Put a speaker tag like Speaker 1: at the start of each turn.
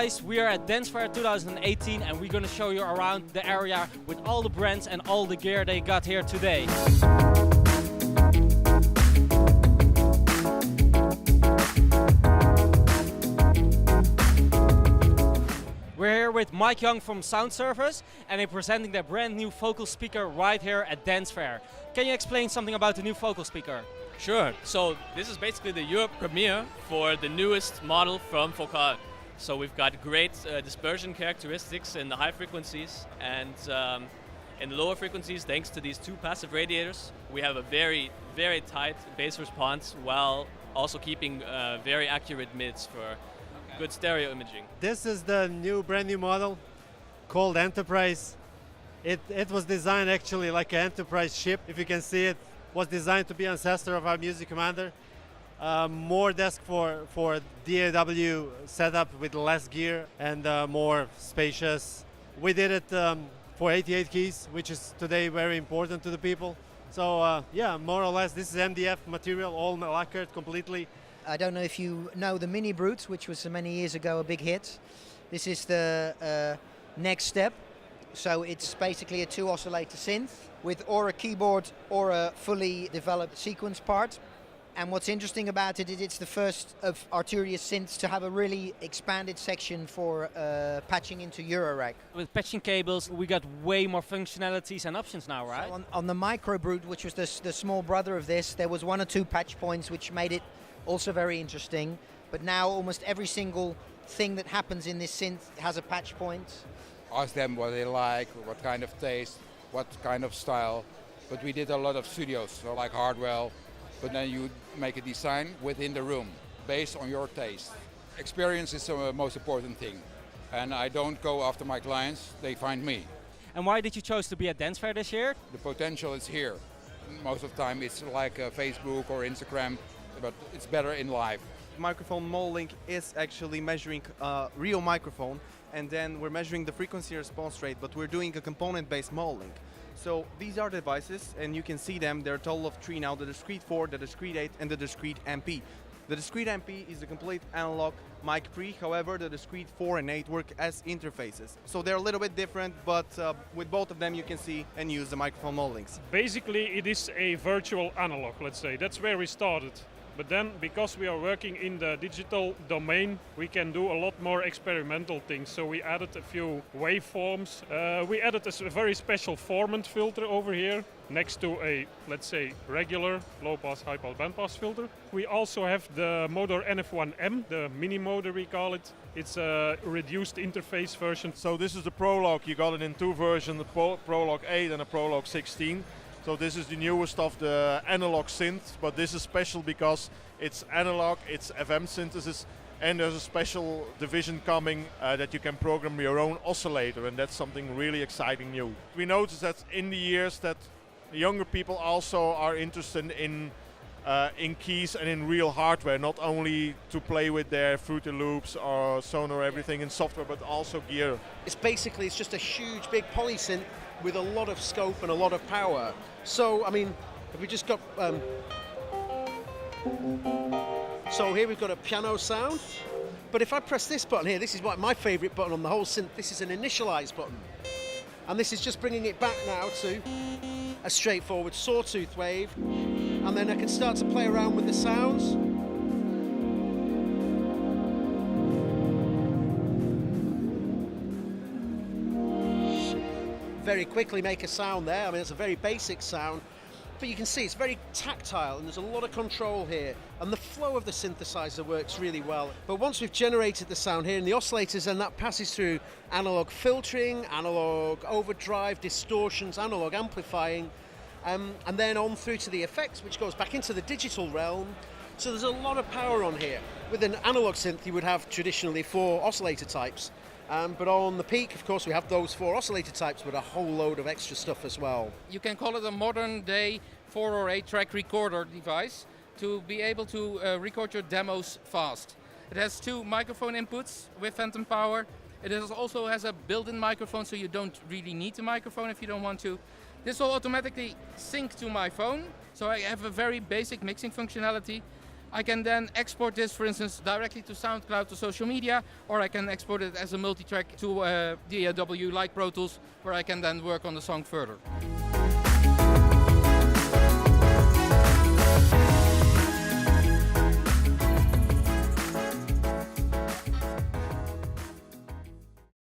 Speaker 1: guys, we are at Dancefair 2018 and we're gonna show you around the area with all the brands and all the gear they got here today. We're here with Mike Young from Sound Service and they're presenting their brand new vocal speaker right here at Dancefair. Can you explain something about the new vocal speaker?
Speaker 2: Sure. So this is basically the Europe premiere for the newest model from Focusrite. So we've got great dispersion characteristics in the high frequencies, and in the lower frequencies, thanks to these two passive radiators, we have a very, very tight bass response while also keeping very accurate mids for good stereo imaging.
Speaker 3: This is the brand new model called Enterprise. It was designed actually like an Enterprise ship, if you can see it. Was designed to be ancestor of our Music Commander. More desk for DAW setup with less gear and more spacious. We did it for 88 keys, which is today very important to the people. So yeah, more or less this is MDF material, all lacquered completely.
Speaker 4: I don't know if you know the Minibrute, which was many years ago a big hit. This is the next step. So it's basically a 2-oscillator synth with or a keyboard or a fully developed sequence part. And what's interesting about it is it's the first of Arturia synths to have a really expanded section for patching into Eurorack.
Speaker 1: With patching cables, we got way more functionalities and options now, right?
Speaker 4: So on the Microbrute, which was the small brother of this, there was 1 or 2 patch points, which made it also very interesting. But now almost every single thing that happens in this synth has a patch point.
Speaker 5: Ask them what they like, what kind of taste, what kind of style. But we did a lot of studios, so like Hardwell. But then you make a design within the room, based on your taste. Experience is the most important thing. And I don't go after my clients, they find me.
Speaker 1: And why did you choose to be at Dancefair this year?
Speaker 5: The potential is here. Most of the time it's like Facebook or Instagram, but it's better in live.
Speaker 6: Microphone modeling is actually measuring a real microphone, and then we're measuring the frequency response rate, but we're doing a component-based modeling. So these are the devices, and you can see them. There are a total of 3 now: the discrete 4, the discrete 8, and the discrete MP. The discrete MP is a complete analog mic pre. However, the discrete 4 and 8 work as interfaces. So they're a little bit different, but with both of them you can see and use the microphone modelings.
Speaker 7: Basically, it is a virtual analog, let's say. That's where we started. But then, because we are working in the digital domain, we can do a lot more experimental things. So we added a few waveforms. We added a very special formant filter over here, next to a, let's say, regular low-pass, high-pass, bandpass filter. We also have the Modor NF1M, the mini Modor we call it. It's a reduced interface version.
Speaker 8: So this is the Prologue. You got it in 2 versions, the Prologue 8 and the Prologue 16. So this is the newest of the analog synths, but this is special because it's analog, it's FM synthesis, and there's a special division coming that you can program your own oscillator, and that's something really exciting new. We noticed that in the years that younger people also are interested in keys and in real hardware, not only to play with their Fruity Loops or Sonar, everything in software, but also gear.
Speaker 9: It's just a huge big polysynth with a lot of scope and a lot of power. So, I mean, if we just got... So here we've got a piano sound, but if I press this button here, this is my favourite button on the whole synth, this is an initialize button. And this is just bringing it back now to a straightforward sawtooth wave, and then I can start to play around with the sounds. Very quickly make a sound there. I mean, it's a very basic sound, but you can see it's very tactile and there's a lot of control here, and the flow of the synthesizer works really well. But once we've generated the sound here in the oscillators, then that passes through analog filtering, analog overdrive, distortions, analog amplifying, and then on through to the effects, which goes back into the digital realm. So there's a lot of power on here. With an analog synth, you would have traditionally 4 oscillator types. But on the Peak, of course, we have those 4 oscillator types with a whole load of extra stuff as well.
Speaker 10: You can call it a modern day 4 or 8 track recorder device to be able to record your demos fast. It has 2 microphone inputs with phantom power. It also has a built-in microphone, so you don't really need the microphone if you don't want to. This will automatically sync to my phone, so I have a very basic mixing functionality. I can then export this, for instance, directly to SoundCloud, to social media, or I can export it as a multi-track to DAW like Pro Tools, where I can then work on the song further.